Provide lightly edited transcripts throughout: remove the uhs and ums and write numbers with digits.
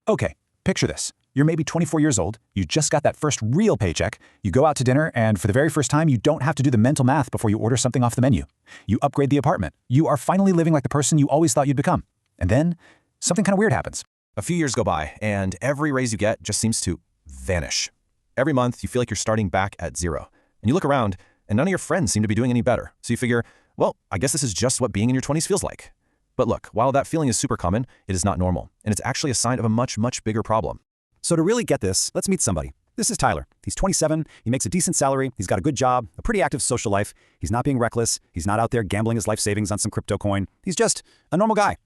Okay, picture this. You're maybe 24 years old, you just got that first real paycheck, you go out to dinner, and for the very first time, you don't have to do the mental math before you order something off the menu. You upgrade the apartment. You are finally living like the person you always thought you'd become. And then, something kind of weird happens. A few years go by, and every raise you get just seems to vanish. Every month, you feel like you're starting back at zero. And you look around, and none of your friends seem to be doing any better. So you figure, well, I guess this is just what being in your 20s feels like. But look, while that feeling is super common, it is not normal, and it's actually a sign of a much, much bigger problem. So to really get this, let's meet somebody. This is Tyler. He's 27, he makes a decent salary, he's got a good job, a pretty active social life, he's not being reckless, he's not out there gambling his life savings on some crypto coin, he's just a normal guy.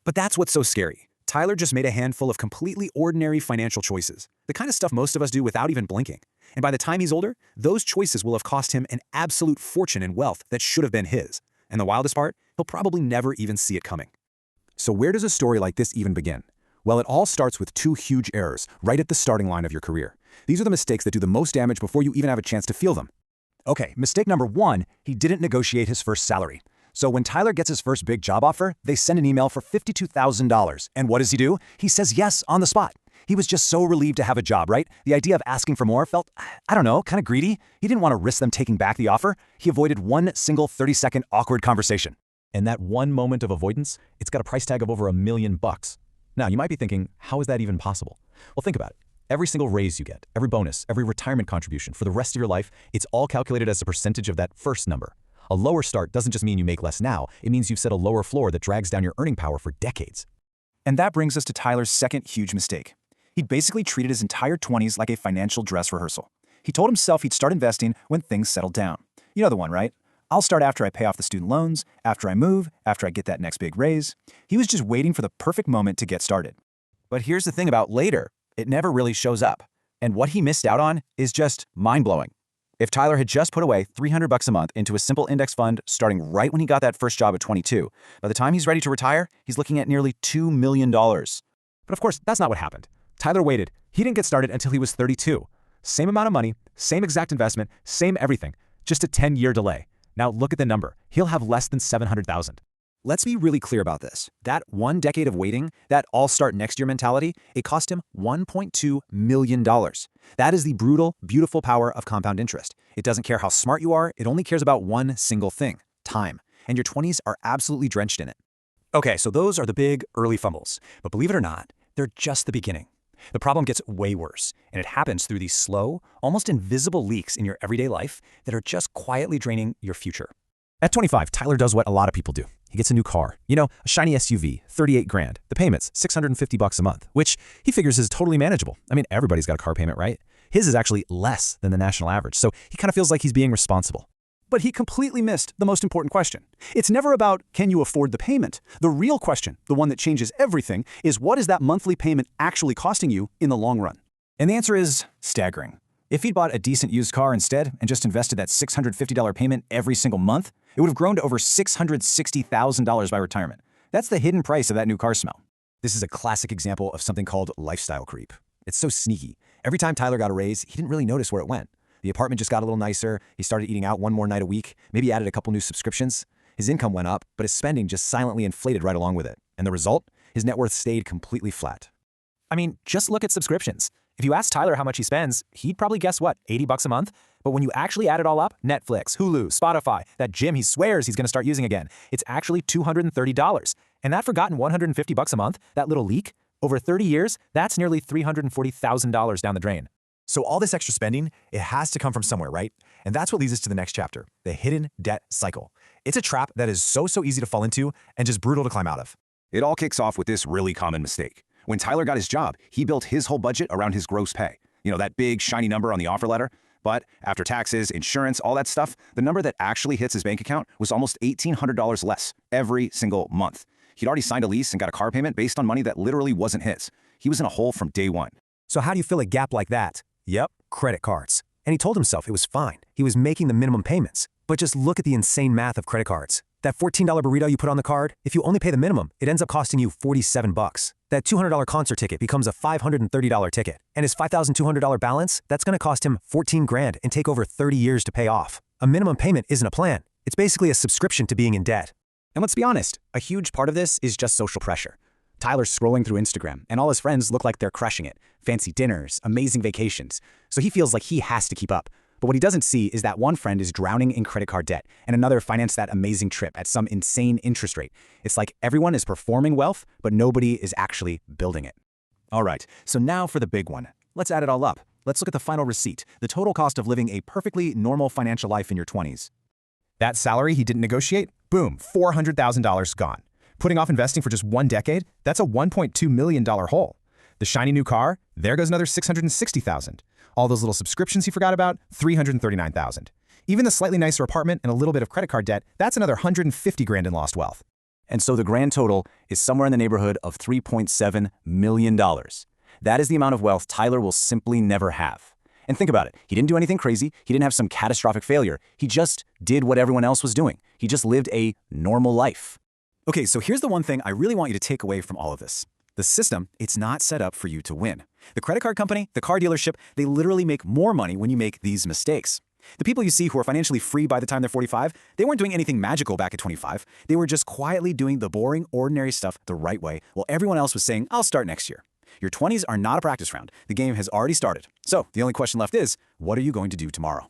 But that's what's so scary. Tyler just made a handful of completely ordinary financial choices, the kind of stuff most of us do without even blinking. And by the time he's older, those choices will have cost him an absolute fortune in wealth that should have been his. And the wildest part, he'll probably never even see it coming. So where does a story like this even begin? Well, it all starts with two huge errors right at the starting line of your career. These are the mistakes that do the most damage before you even have a chance to feel them. Okay, mistake number one, he didn't negotiate his first salary. So when Tyler gets his first big job offer, they send an email for $52,000. And what does he do? He says yes on the spot. He was just so relieved to have a job, right? The idea of asking for more felt, I don't know, kind of greedy. He didn't want to risk them taking back the offer. He avoided one single 30-second awkward conversation. And that one moment of avoidance, it's got a price tag of over $1 million. Now, you might be thinking, how is that even possible? Well, think about it. Every single raise you get, every bonus, every retirement contribution for the rest of your life, it's all calculated as a percentage of that first number. A lower start doesn't just mean you make less now, it means you've set a lower floor that drags down your earning power for decades. And that brings us to Tyler's second huge mistake. He'd basically treated his entire 20s like a financial dress rehearsal. He told himself he'd start investing when things settled down. You know the one, right? I'll start after I pay off the student loans, after I move, after I get that next big raise. He was just waiting for the perfect moment to get started. But here's the thing about later. It never really shows up. And what he missed out on is just mind-blowing. If Tyler had just put away $300 a month into a simple index fund starting right when he got that first job at 22, by the time he's ready to retire, he's looking at nearly $2 million. But of course, that's not what happened. Tyler waited. He didn't get started until he was 32. Same amount of money, same exact investment, same everything. Just a 10-year delay. Now look at the number. He'll have less than $700,000. Let's be really clear about this. That 1 decade of waiting, that I'll start next year mentality, it cost him $1.2 million. That is the brutal, beautiful power of compound interest. It doesn't care how smart you are, it only cares about one single thing, time. And your 20s are absolutely drenched in it. Okay, so those are the big, early fumbles. But believe it or not, they're just the beginning. The problem gets way worse, and it happens through these slow, almost invisible leaks in your everyday life that are just quietly draining your future. At 25, Tyler does what a lot of people do. He gets a new car. You know, a shiny SUV, 38 grand. The payment's $650 a month, which he figures is totally manageable. I mean, everybody's got a car payment, right? His is actually less than the national average, so he kind of feels like he's being responsible. But he completely missed the most important question. It's never about, can you afford the payment? The real question, the one that changes everything, is what is that monthly payment actually costing you in the long run? And the answer is staggering. If he'd bought a decent used car instead and just invested that $650 payment every single month, it would have grown to over $660,000 by retirement. That's the hidden price of that new car smell. This is a classic example of something called lifestyle creep. It's so sneaky. Every time Tyler got a raise, he didn't really notice where it went. The apartment just got a little nicer, he started eating out one more night a week, maybe added a couple new subscriptions. His income went up, but his spending just silently inflated right along with it. And the result? His net worth stayed completely flat. I mean, just look at subscriptions. If you ask Tyler how much he spends, he'd probably guess what, $80 a month? But when you actually add it all up, Netflix, Hulu, Spotify, that gym he swears he's going to start using again, it's actually $230. And that forgotten $150 a month, that little leak, over 30 years, that's nearly $340,000 down the drain. So all this extra spending, it has to come from somewhere, right? And that's what leads us to the next chapter, the hidden debt cycle. It's a trap that is so easy to fall into and just brutal to climb out of. It all kicks off with this really common mistake. When Tyler got his job, he built his whole budget around his gross pay. You know, that big, shiny number on the offer letter. But after taxes, insurance, all that stuff, the number that actually hits his bank account was almost $1,800 less every single month. He'd already signed a lease and got a car payment based on money that literally wasn't his. He was in a hole from day one. So how do you fill a gap like that? Yep, credit cards. And he told himself it was fine. He was making the minimum payments. But just look at the insane math of credit cards. That $14 burrito you put on the card, if you only pay the minimum, it ends up costing you $47. That $200 concert ticket becomes a $530 ticket. And his $5,200 balance, that's going to cost him $14 grand and take over 30 years to pay off. A minimum payment isn't a plan. It's basically a subscription to being in debt. And let's be honest, a huge part of this is just social pressure. Tyler's scrolling through Instagram, and all his friends look like they're crushing it. Fancy dinners, amazing vacations. So he feels like he has to keep up. But what he doesn't see is that one friend is drowning in credit card debt, and another financed that amazing trip at some insane interest rate. It's like everyone is performing wealth, but nobody is actually building it. All right, so now for the big one. Let's add it all up. Let's look at the final receipt, the total cost of living a perfectly normal financial life in your 20s. That salary he didn't negotiate? Boom, $400,000 gone. Putting off investing for just 1 decade? That's a $1.2 million hole. The shiny new car? There goes another $660,000. All those little subscriptions he forgot about? $339,000. Even the slightly nicer apartment and a little bit of credit card debt, that's another $150 grand in lost wealth. And so the grand total is somewhere in the neighborhood of $3.7 million. That is the amount of wealth Tyler will simply never have. And think about it. He didn't do anything crazy. He didn't have some catastrophic failure. He just did what everyone else was doing. He just lived a normal life. Okay, so here's the one thing I really want you to take away from all of this. The system, it's not set up for you to win. The credit card company, the car dealership, they literally make more money when you make these mistakes. The people you see who are financially free by the time they're 45, they weren't doing anything magical back at 25. They were just quietly doing the boring, ordinary stuff the right way, while everyone else was saying, I'll start next year. Your 20s are not a practice round. The game has already started. So the only question left is, what are you going to do tomorrow?